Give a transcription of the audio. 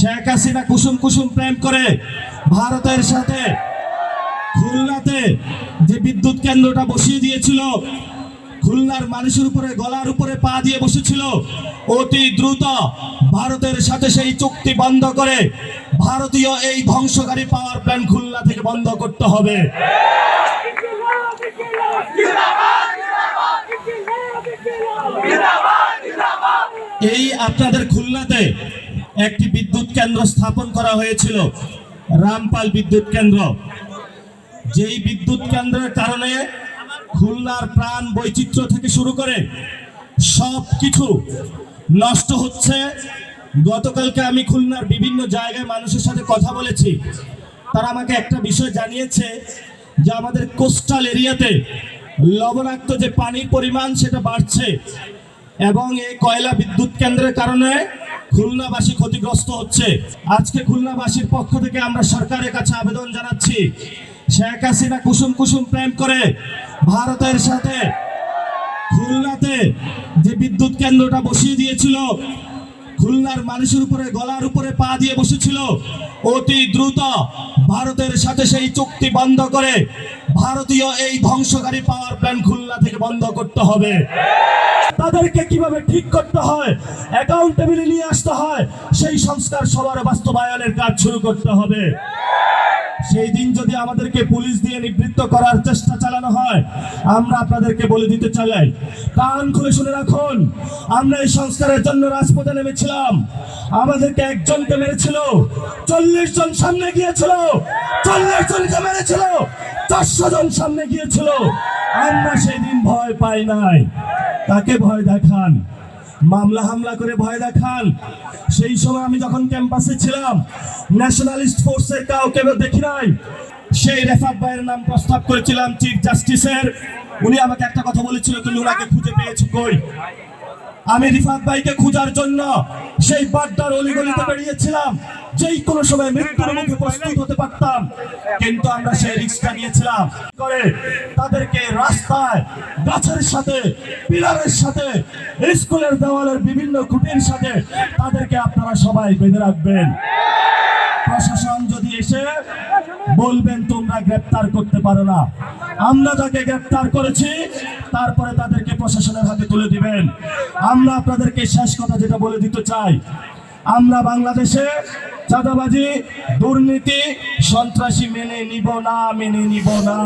শেখ হাসিনা কুসুম কুসুম প্রেম করে ভারতের সাথে খুলনাতে যে বিদ্যুৎ কেন্দ্রটা বসিয়ে দিয়েছিল, খুলনার মানুষের উপরে গলার উপরে পা দিয়ে বসেছিল, অতি দ্রুত ভারতের সাথে সেই চুক্তি বন্ধ করে ভারতীয় এই ধ্বংসকারী পাওয়ার প্ল্যান্ট খুলনা থেকে বন্ধ করতে হবে। এই আপনাদের খুলনাতে একটি বিদ্যুৎ কেন্দ্র স্থাপন করা হয়েছিল, রামপাল বিদ্যুৎ কেন্দ্র। যেই বিদ্যুৎ কেন্দ্রের কারণে খুলনার প্রাণ বৈচিত্র্য থেকে শুরু করে সব কিছু নষ্ট হচ্ছে। গতকালকে আমি খুলনার বিভিন্ন জায়গায় মানুষের সাথে কথা বলেছি, তারা আমাকে একটা বিষয় জানিয়েছে যে আমাদের কোস্টাল এরিয়াতে লবণাক্ত যে পানির পরিমাণ সেটা বাড়ছে এবং এই কয়লা বিদ্যুৎ কেন্দ্রের কারণে খুলনাবাসী ক্ষতিগ্রস্ত হচ্ছে। আজকে খুলনাবাসীর পক্ষ থেকে আমরা সরকারের কাছে আবেদন জানাচ্ছি, শেখ হাসিনা কুসুম কুসুম প্রেম করে ভারতের সাথে খুলনাতে যে বিদ্যুৎ কেন্দ্রটা বসিয়ে দিয়েছিল, খুলনার মানুষের উপরে গলার উপরে পা দিয়ে বসেছিল, অতি দ্রুত ভারতের সাথে সেই চুক্তি বন্ধ করে ভারতীয় এই ধ্বংসকারী পাওয়ার প্ল্যান্ট খুলনা থেকে বন্ধ করতে হবে। তাদেরকে কিভাবে ঠিক করতে হয়, অ্যাকাউন্টেবিলিটি নিয়ে আসতে হয়, সেই সংস্কার সবার বাস্তবায়নের কাজ শুরু করতে হবে। সেই দিন যদি আমাদেরকে পুলিশ দিয়ে নিবৃত্ত করার চেষ্টা চালানো হয়, আমরা আপনাদেরকে বলে দিতে চাই, কান খুলে শুনে রাখুন, আমরা এই সংস্কারের জন্য রাজপথে নেমেছিলাম। আমাদেরকে একজনকে মেরেছিল, 40 জন সামনে গিয়েছিল, 40 জনকে মেরেছিল, 400 জন সামনে গিয়েছিল। আমরা সেই দিন ভয় পাই নাই। তাকে ভয় দেখান, মামলা হামলা করে ভয় দেখান। সেই সময় আমি যখন ক্যাম্পাসে ছিলাম, ন্যাশনালিস্ট ফোর্সের কাউকে দেখি নাই। সেই রেফাত ভাইয়ের নাম প্রস্তাব করেছিলাম চিফ জাস্টিসের। উনি আমাকে একটা কথা বলেছিল, তুমি ওনাকে খুঁজে পেয়েছো কই? আমি রিফাত ভাইকে খোঁজার জন্য সেই বাড্ডার অলিগলিতে বেরিয়েছিলাম, যেই কোনো সময় মৃত্যুর মুখে প্রস্তুত হতে পারতাম, কিন্তু আমরা সেই রিস্কটা নিয়েছিলাম। করে তাদেরকে রাস্তায় গাছের সাথে, পিলারের সাথে, স্কুলের দেওয়ালের বিভিন্ন খুঁটির সাথে তাদেরকে আপনারা সবাই বেঁধে রাখবেন। প্রশাসন যদি এসে বলবেন তোমরা গ্রেপ্তার করতে পারো না, আমরা যাকে গ্রেপ্তার করেছি তারপরে তাদেরকে প্রশাসনের হাতে তুলে দিবেন। আমরা আপনাদেরকে শেষ কথা যেটা বলে দিতে চাই, আমরা বাংলাদেশে চাঁদাবাজি, দুর্নীতি, সন্ত্রাসী মেনে নিব না।